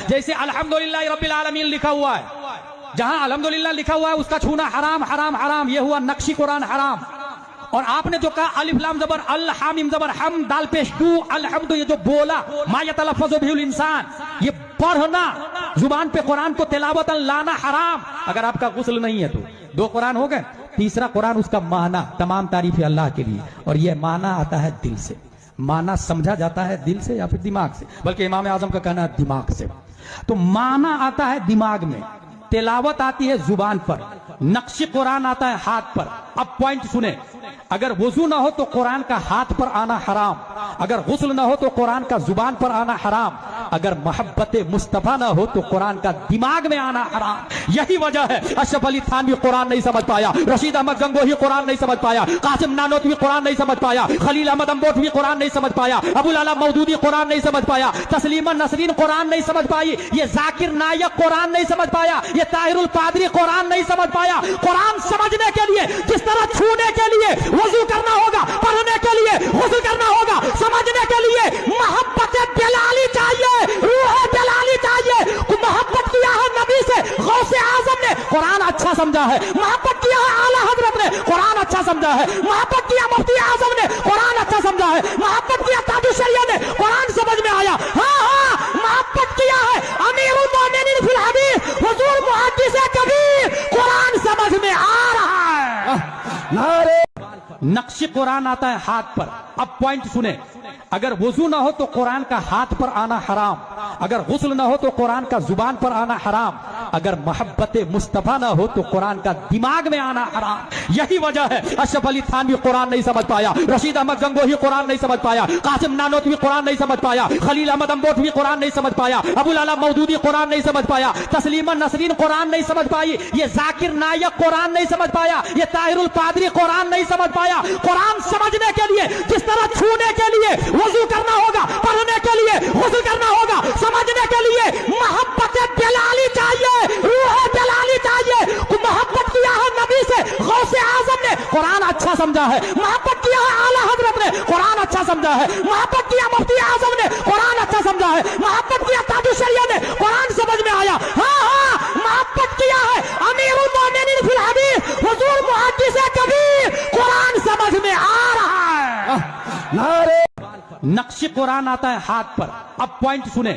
جیسے الحمدللہ رب العالمین لکھا ہوا ہے، جہاں الحمدللہ لکھا ہوا ہے اس کا چھونا حرام حرام حرام، یہ ہوا نقشی قرآن حرام۔ اور آپ نے جو کہا الف لام زبر الحامیم زبر ہم دال پیش دو الحمد، یہ جو بولا ما یتلفظ بہ الانسان، یہ پڑھنا زبان پہ قرآن کو تلاوت لانا حرام۔ اگر آپ کا غسل نہیں ہے تو دو قرآن ہو گئے، تیسرا قرآن اس کا معنی، تمام تعریف اللہ کے لیے، اور یہ معنی آتا ہے دل سے۔ معنی سمجھا جاتا ہے دل سے یا پھر دماغ سے، بلکہ امام اعظم کا کہنا ہے دماغ سے۔ تو معنی آتا ہے دماغ میں، تلاوت آتی ہے زبان پر، نقش قرآن آتا ہے ہاتھ پر۔ اب پوائنٹ سنیں، اگر وضو نہ ہو تو قرآن کا ہاتھ پر آنا حرام، اگر غسل نہ ہو تو قرآن کا زبان پر آنا حرام، اگر محبت مصطفیٰ نہ ہو تو قرآن کا دماغ میں آنا حرام۔ یہی وجہ ہے اشرف علی تھانوی قرآن نہیں سمجھ پایا، رشید احمد گنگوہی قرآن نہیں سمجھ پایا، قاسم نانوتوی قرآن نہیں سمجھ پایا، خلیل احمد امبوٹوی قرآن نہیں سمجھ پایا، ابو العلا مودودی قرآن نہیں سمجھ پایا، تسلیمہ نسرین قرآن نہیں سمجھ پائی، یہ ذاکر نائک قرآن نہیں سمجھ پایا، یہ طاہر القادری قرآن نہیں سمجھ پایا۔ قرآن سمجھنے کے لیے جس طرح چھونے کے لیے وضو کرنا ہوگا، پڑھنے کے لیے غسل کرنا ہوگا، سمجھنے کے لیے محبت بلالی چاہیے، روح بلالی چاہیے۔ محبت کیا ہے نبی سے غوث اعظم نے، قرآن اچھا سمجھا ہے۔ محبت کیا ہے اعلیٰ حضرت نے، قرآن اچھا سمجھا ہے۔ محبت کیا مفتی اعظم نے، قرآن اچھا سمجھا ہے۔ محبت کیا تاج الشریعہ نے، قرآن سمجھ میں آیا۔ ہاں ہاں محبت کیا ہے امیر المومنین فی الحدیث حضور محدث کبیر، قرآن سمجھ میں آ رہا ہے۔ نعرے نقش قرآن آتا ہے ہاتھ پر۔ اب پوائنٹ سنیں، اگر وضو نہ ہو تو قرآن کا ہاتھ پر آنا حرام، اگر غسل نہ ہو تو قرآن کا زبان پر آنا حرام، اگر محبت مصطفیٰ نہ ہو تو قرآن کا دماغ میں آنا حرام۔ یہی وجہ ہے اشرف علی تھانوی قرآن نہیں سمجھ پایا، رشید احمد گنگوہی قرآن نہیں سمجھ پایا، قاسم نانوتوی قرآن نہیں سمجھ پایا، خلیل احمد امبوٹوی قرآن نہیں سمجھ پایا، ابو العلا مودودی قرآن نہیں سمجھ پایا، تسلیمہ نسرین قرآن نہیں سمجھ پائی، یہ ذاکر نائک قرآن نہیں سمجھ پایا، یہ طاہر القادری قرآن نہیں سمجھ پایا۔ قرآن سمجھنے کے لیے جس طرح چھونے کے لیے وضو کرنا ہوگا، پڑھنے کے لیے غسل کرنا ہوگا، سمجھنے کے لیے محبت بلالی چاہیے، روح بلالی چاہیے۔ محبت کیا ہے نبی سے غوث اعظم نے، قرآن اچھا سمجھا ہے۔ محبت کیا ہے اعلیٰ حضرت نے، قرآن اچھا سمجھا ہے۔ محبت کیا مفتی اعظم نے، قرآن اچھا سمجھا ہے۔ محبت کیا تاج الشریعہ نے، قرآن سمجھ میں آیا۔ ہاں ہاں محبت کیا ہے امیر المومنین فی الحدیث حضور محدث کبیر، قرآن سمجھ میں آ رہا ہے۔ نعرے نقش قرآن آتا ہے ہاتھ پر۔ اب پوائنٹ سنیں،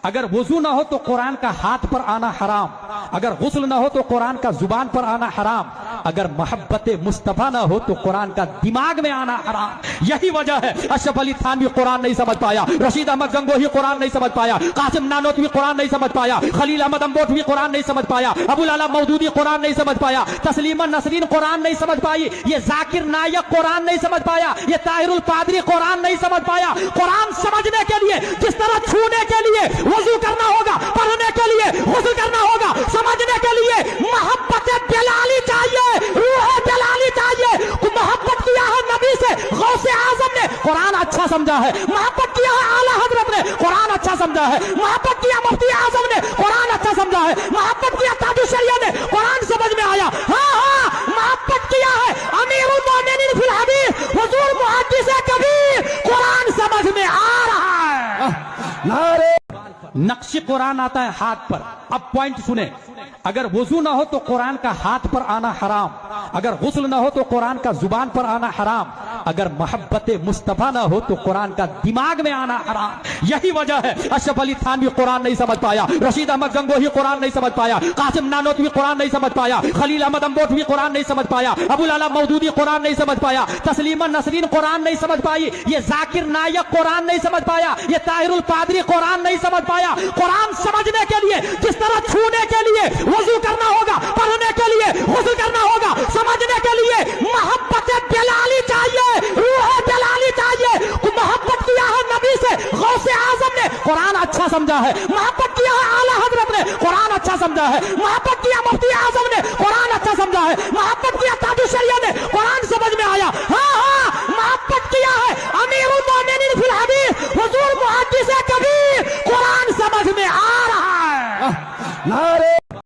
اگر وضو نہ ہو تو قرآن کا ہاتھ پر آنا حرام، اگر غسل نہ ہو تو قرآن کا زبان پر آنا حرام، اگر محبت مصطفیٰ نہ ہو تو قرآن کا دماغ میں آنا حرام۔ یہی وجہ ہے اشرف علی تھانوی قرآن نہیں سمجھ پایا، رشید احمد گنگوہی قرآن نہیں سمجھ پایا، قاسم نانوتوی قرآن نہیں سمجھ پایا، خلیل احمد امبوٹوی قرآن نہیں سمجھ پایا، ابو العلا مودودی قرآن نہیں سمجھ پایا، تسلیمہ نسرین قرآن نہیں سمجھ پائی، یہ ذاکر نائک قرآن نہیں سمجھ پایا، یہ طاہر القادری قرآن نہیں سمجھ پایا۔ قرآن سمجھنے کے لیے جس طرح چھونے کے لیے وضو کرنا ہوگا، پڑھنے کے لیے غسل کرنا ہوگا، سمجھنے کے لیے محبت بلالی چاہیے، روح بلالی چاہیے۔ محبت کیا ہے نبی سے غوث اعظم نے، قرآن اچھا سمجھا ہے۔ محبت کیا ہے اعلیٰ حضرت نے، قرآن اچھا سمجھا ہے۔ محبت کیا مفتی اعظم نے، قرآن اچھا سمجھا ہے۔ محبت کیا تاج الشریعہ نے، قرآن سمجھ میں آیا۔ ہاں ہاں محبت کیا ہے امیر المومنین فی الحدیث حضور محدث کبیر، قرآن سمجھ میں آ رہا ہے۔ نعرے نقش قرآن آتا ہے ہاتھ پر۔ اب پوائنٹ سنیں، اگر وضو نہ ہو تو قرآن کا ہاتھ پر آنا حرام، اگر غسل نہ ہو تو قرآن کا زبان پر آنا حرام، اگر محبت مصطفیٰ نہ ہو تو قرآن کا دماغ میں آنا حرام۔ یہی وجہ ہے اشرف علی تھانوی قرآن نہیں سمجھ پایا، رشید احمد گنگوہی قرآن نہیں سمجھ پایا، قاسم نانوتوی قرآن نہیں سمجھ پایا، خلیل احمد امبوٹوی قرآن نہیں سمجھ پایا، ابو العلا مودودی قرآن نہیں سمجھ پایا، تسلیمہ نسرین قرآن نہیں سمجھ پائی، یہ ذاکر نائک قرآن نہیں سمجھ پایا، یہ طاہر القادری قرآن نہیں سمجھ پایا۔ قرآن سمجھنے کے لیے جس طرح چھونے کے لیے وضو کرنا ہوگا، پڑھنے کے لیے غسل کرنا ہوگا، سمجھنے کے لیے محبت بلالی چاہیے، روح بلالی چاہیے۔ محبت کیا ہے نبی سے غوث اعظم نے، قرآن اچھا سمجھا ہے۔ محبت کیا ہے اعلیٰ حضرت نے، قرآن اچھا سمجھا ہے۔ محبت کیا مفتی اعظم نے، قرآن اچھا سمجھا ہے۔ محبت کیا تاج الشریعہ